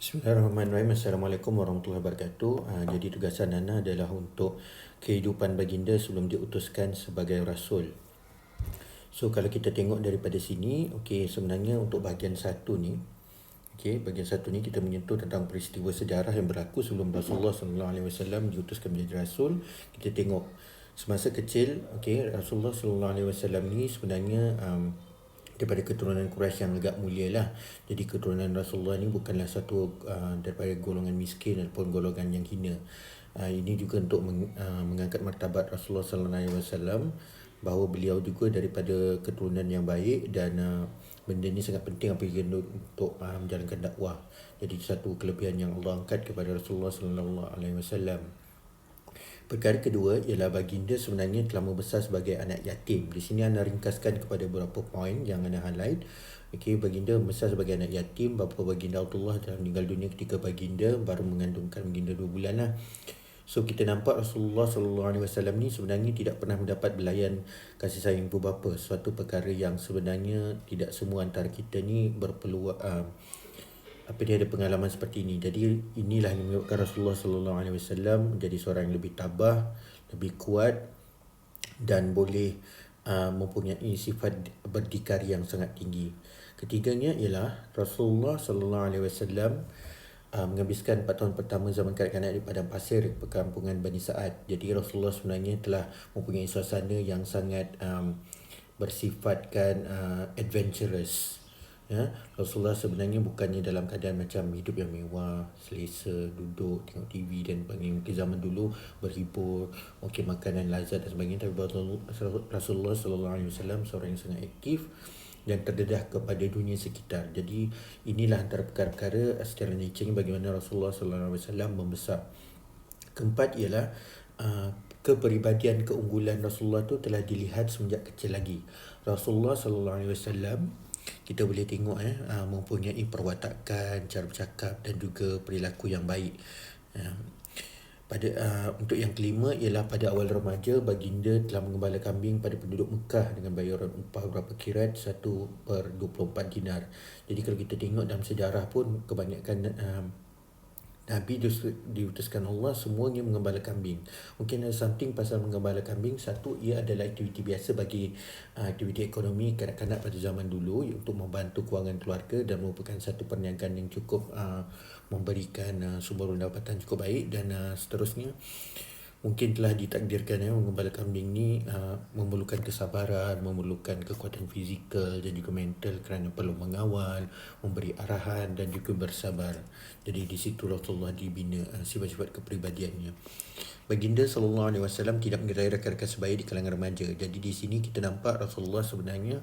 Bismillahirrahmanirrahim. Assalamualaikum warahmatullahi wabarakatuh. Jadi tugasan Ana adalah untuk kehidupan baginda sebelum diutuskan sebagai rasul. So kalau kita tengok daripada sini, okey, sebenarnya untuk bahagian satu ni, okey, bahagian satu ni kita menyentuh tentang peristiwa sejarah yang berlaku sebelum Rasulullah SAW diutuskan menjadi rasul. Kita tengok semasa kecil, okey, Rasulullah SAW ni sebenarnya daripada keturunan Quraisy yang agak mulia lah. Jadi keturunan Rasulullah ni bukanlah satu daripada golongan miskin ataupun golongan yang hina. Ini juga untuk mengangkat martabat Rasulullah SAW, bahawa beliau juga daripada keturunan yang baik, dan benda ni sangat penting apabila untuk menjalankan dakwah. Jadi satu kelebihan yang Allah angkat kepada Rasulullah SAW. Perkara kedua ialah baginda sebenarnya telah membesar sebagai anak yatim. Di sini Anda ringkaskan kepada beberapa poin yang Anda highlight. Okey, baginda membesar sebagai anak yatim. Bapa baginda Abdullah telah meninggal dunia ketika baginda baru mengandungkan baginda 2 bulan lah. So kita nampak Rasulullah SAW ni sebenarnya tidak pernah mendapat belayan kasih sayang ibu bapa. Suatu perkara yang sebenarnya tidak semua antara kita ni berpeluang dia ada pengalaman seperti ini. Jadi inilah yang menyebabkan Rasulullah SAW menjadi seorang yang lebih tabah, lebih kuat, dan boleh mempunyai sifat berdikari yang sangat tinggi. Ketiganya ialah Rasulullah SAW menghabiskan 4 tahun pertama zaman kanak-kanak di padang pasir di perkampungan Bani Sa'ad. Jadi Rasulullah sebenarnya telah mempunyai suasana yang sangat bersifatkan adventurous. Ya, Rasulullah sebenarnya bukannya dalam keadaan macam hidup yang mewah, selesa, duduk, tengok TV dan sebagainya. Mungkin zaman dulu berhibur, okey, makanan lazat dan sebagainya. Tapi Rasulullah SAW seorang yang sangat aktif dan terdedah kepada dunia sekitar. Jadi inilah antara perkara-perkara secara nature bagaimana Rasulullah SAW membesar. Keempat ialah kepribadian keunggulan Rasulullah tu telah dilihat semenjak kecil lagi. Rasulullah SAW kita boleh tengok mempunyai perwatakan, cara bercakap dan juga perilaku yang baik. Untuk yang kelima ialah pada awal remaja baginda telah mengembala kambing pada penduduk Mekah dengan bayaran upah berapa kirat 1/24 dinar. Jadi kalau kita tengok dalam sejarah pun kebanyakan Nabi diutuskan Allah semuanya mengembala kambing. Mungkin ada something pasal mengembala kambing. Satu, ia adalah aktiviti biasa bagi aktiviti ekonomi kanak-kanak pada zaman dulu untuk membantu kewangan keluarga dan merupakan satu perniagaan yang cukup memberikan sumber pendapatan cukup baik. Dan seterusnya mungkin telah ditakdirkan mengembala kambing ni memerlukan kesabaran, memerlukan kekuatan fizikal dan juga mental kerana perlu mengawal, memberi arahan dan juga bersabar. Jadi di situ Rasulullah dibina sifat-sifat kepribadiannya. Baginda SAW tidak mengerai rakan-rakan sebaya di kalangan remaja. Jadi di sini kita nampak Rasulullah sebenarnya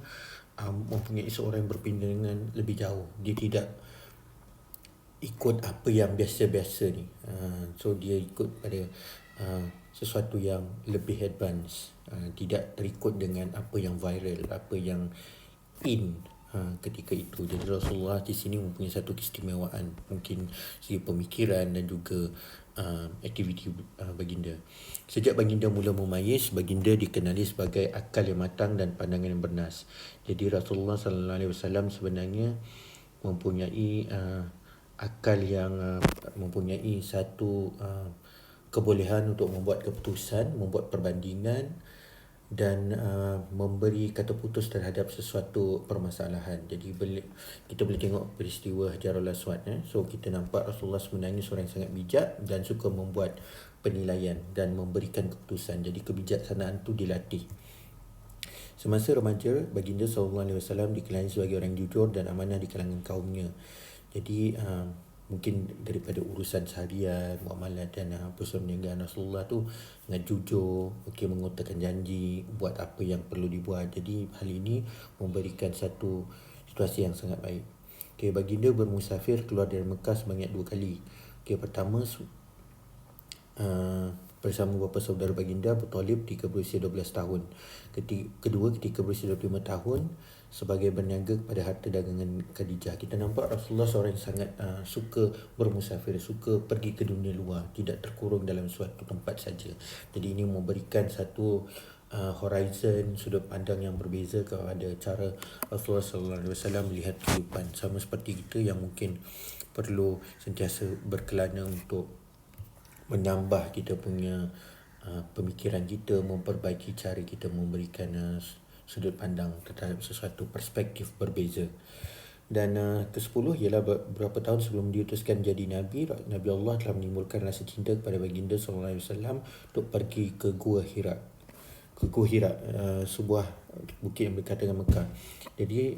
mempunyai seorang yang berpindangan lebih jauh. Dia tidak ikut apa yang biasa-biasa ni. So dia ikut pada sesuatu yang lebih advance, tidak terikut dengan apa yang viral, apa yang in ketika itu. Jadi Rasulullah di sini mempunyai satu keistimewaan, mungkin segi pemikiran dan juga aktiviti baginda. Sejak baginda mula memayis, baginda dikenali sebagai akal yang matang dan pandangan yang bernas. Jadi Rasulullah SAW sebenarnya mempunyai akal yang mempunyai satu kebolehan untuk membuat keputusan, membuat perbandingan dan memberi kata putus terhadap sesuatu permasalahan. Jadi kita boleh tengok peristiwa Hajarul Aswad. So kita nampak Rasulullah sebenarnya seorang yang sangat bijak dan suka membuat penilaian dan memberikan keputusan. Jadi kebijaksanaan tu dilatih. Semasa remaja, baginda SAW dikenali sebagai orang jujur dan amanah di kalangan kaumnya. Jadi mungkin daripada urusan seharian, muamalat dan perniagaan Rasulullah tu dengan jujur, mengutarakan janji, buat apa yang perlu dibuat. Jadi hal ini memberikan satu situasi yang sangat baik. Baginda bermusafir keluar dari Mekah sebanyak 2 kali. Pertama bersama bapa saudara baginda Abu Talib ketika berusia 12 tahun. Kedua ketika berusia 25 tahun sebagai berniaga kepada harta dagangan Khadijah. Kita nampak Rasulullah seorang yang sangat suka bermusafir, suka pergi ke dunia luar, tidak terkurung dalam suatu tempat saja. Jadi ini memberikan satu horizon, sudut pandang yang berbeza kepada cara Rasulullah SAW melihat kehidupan. Sama seperti kita yang mungkin perlu sentiasa berkelana untuk menambah kita punya pemikiran kita, memperbaiki cara kita memberikan sudut pandang terhadap sesuatu perspektif berbeza. Dan ke-10 ialah beberapa tahun sebelum diutuskan jadi Nabi, Nabi Allah telah menimbulkan rasa cinta kepada baginda SAW untuk pergi ke Gua Hira. Ke Gua Hira, sebuah bukit yang berkaitan dengan Mekah. Jadi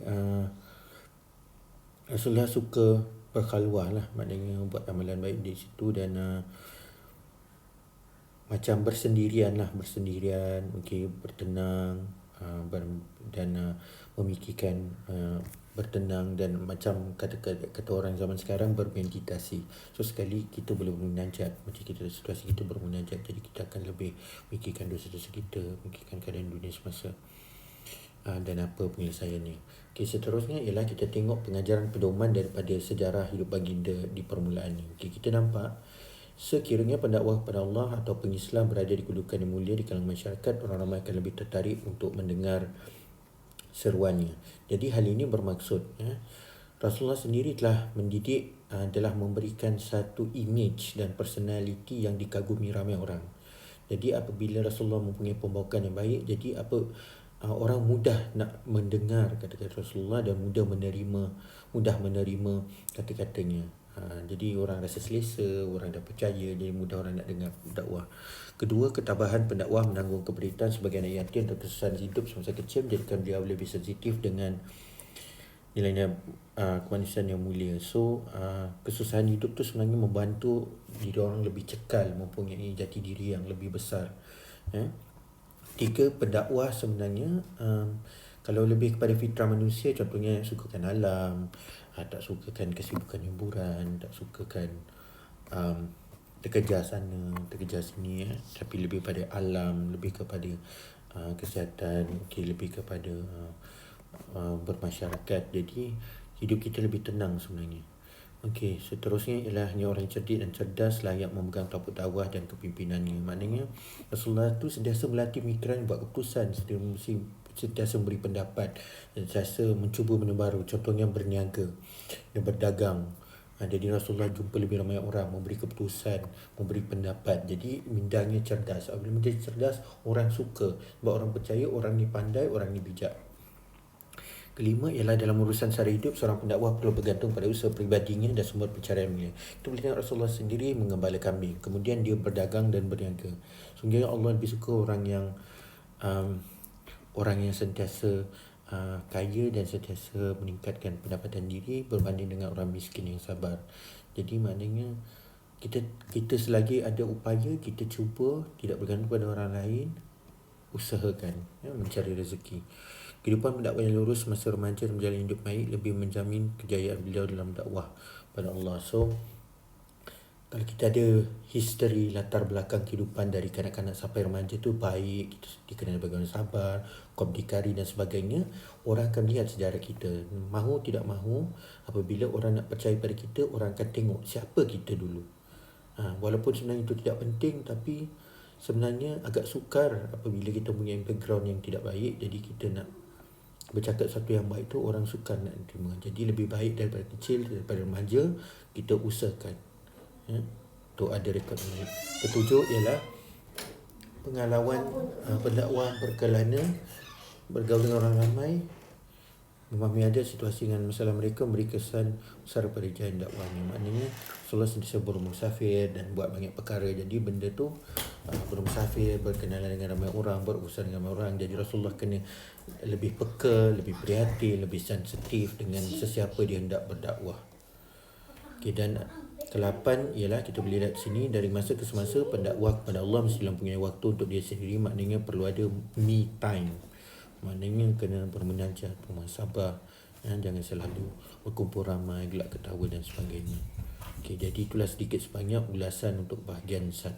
Rasulullah suka berkhalwah lah, maknanya buat amalan baik di situ dan macam bersendirian, okay, bertenang dan memikirkan, bertenang dan macam kata orang zaman sekarang bermeditasi. So sekali kita boleh bermunajat, macam kita situasi kita bermunajat, jadi kita akan lebih fikirkan dosa-dosa kita, fikirkan keadaan dunia semasa dan apa penyelesaiannya. Okay, seterusnya ialah kita tengok pengajaran pedoman daripada sejarah hidup baginda di permulaan ni. Okay, kita nampak sekiranya pendakwah kepada Allah atau pengislam berada di kedudukan yang mulia di kalangan masyarakat, orang ramai akan lebih tertarik untuk mendengar seruannya. Jadi hal ini bermaksud Rasulullah sendiri telah mendidik, telah memberikan satu image dan personality yang dikagumi ramai orang. Jadi apabila Rasulullah mempunyai pembawaan yang baik, jadi orang mudah nak mendengar kata-kata Rasulullah dan mudah menerima kata-katanya. Jadi orang rasa selesa, orang dah percaya, jadi mudah orang nak dengar dakwah. Kedua, ketabahan pendakwah menanggung penderitaan sebagai anak yatim dan kesusahan hidup semasa kecil menjadikan beliau lebih sensitif dengan nilainya kemanusiaan yang mulia. So kesusahan hidup tu sebenarnya membantu diri orang lebih cekal, mempunyai jati diri yang lebih besar. Tiga, pendakwah sebenarnya kalau lebih kepada fitrah manusia, contohnya sukakan alam, tak sukakan kesibukan hiburan, tak sukakan terkejar sana, terkejar sini, tapi lebih pada alam, lebih kepada kesihatan, lebih kepada bermasyarakat. Jadi hidup kita lebih tenang sebenarnya. Okey, seterusnya ialah hanya orang cerdik dan cerdas layak memegang tampuk dakwah dan kepimpinannya. Maknanya Rasulullah tu sentiasa melatih pemikiran, buat keputusan, sentiasa memberi pendapat, sentiasa mencuba benda baru. Contohnya berniaga dan berdagang. Jadi Rasulullah jumpa lebih ramai orang, memberi keputusan, memberi pendapat. Jadi bidangnya cerdas. Apabila menjadi cerdas, orang suka. Sebab orang percaya orang ni pandai, orang ni bijak. Kelima ialah dalam urusan sara hidup, seorang pendakwah perlu bergantung pada usaha peribadinya dan sumber pencariannya. Itu boleh tengok Rasulullah sendiri menggembala kambing, kemudian dia berdagang dan berniaga. Sungguhnya Allah lebih suka orang yang sentiasa kaya dan sentiasa meningkatkan pendapatan diri berbanding dengan orang miskin yang sabar. Jadi maknanya kita selagi ada upaya, kita cuba tidak bergantung pada orang lain, usahakan mencari rezeki. Kehidupan pendakwah yang lurus masa remaja dan menjalani hidup baik lebih menjamin kejayaan beliau dalam dakwah pada Allah. So kalau kita ada history, latar belakang kehidupan dari kanak-kanak sampai remaja tu baik, kita dikenal bagaimana sabar, berdikari dan sebagainya, orang akan lihat sejarah kita. Mahu tidak mahu, apabila orang nak percaya pada kita, orang akan tengok siapa kita dulu. Walaupun sebenarnya itu tidak penting, tapi sebenarnya agak sukar apabila kita punya background yang tidak baik, jadi kita nak bercakap satu yang baik tu orang sukar nak terima. Jadi lebih baik daripada kecil, daripada remaja, kita usahakan untuk ada rekod baik. Ketujuh ialah pengalaman pendakwah berkelana, bergaul dengan orang ramai, memahami ada situasi dengan masalah mereka, memberi kesan besar pada jalan dakwahnya. Maknanya Rasulullah sentiasa bermusafir dan buat banyak perkara. Jadi benda tu bermusafir, berkenalan dengan ramai orang, berurusan dengan ramai orang. Jadi Rasulullah kena lebih peka, lebih prihatin, lebih sensitif dengan sesiapa dia hendak berdakwah. Okay, dan ke-8 ialah kita boleh lihat sini, dari masa ke semasa pendakwah kepada Allah mesti mempunyai waktu untuk dia sendiri. Maknanya perlu ada me time. Maknanya kena bermunajat, bersabar, jangan selalu berkumpul ramai, gelak ketawa dan sebagainya. Okay, jadi itulah sedikit sebanyak ulasan untuk bahagian 1.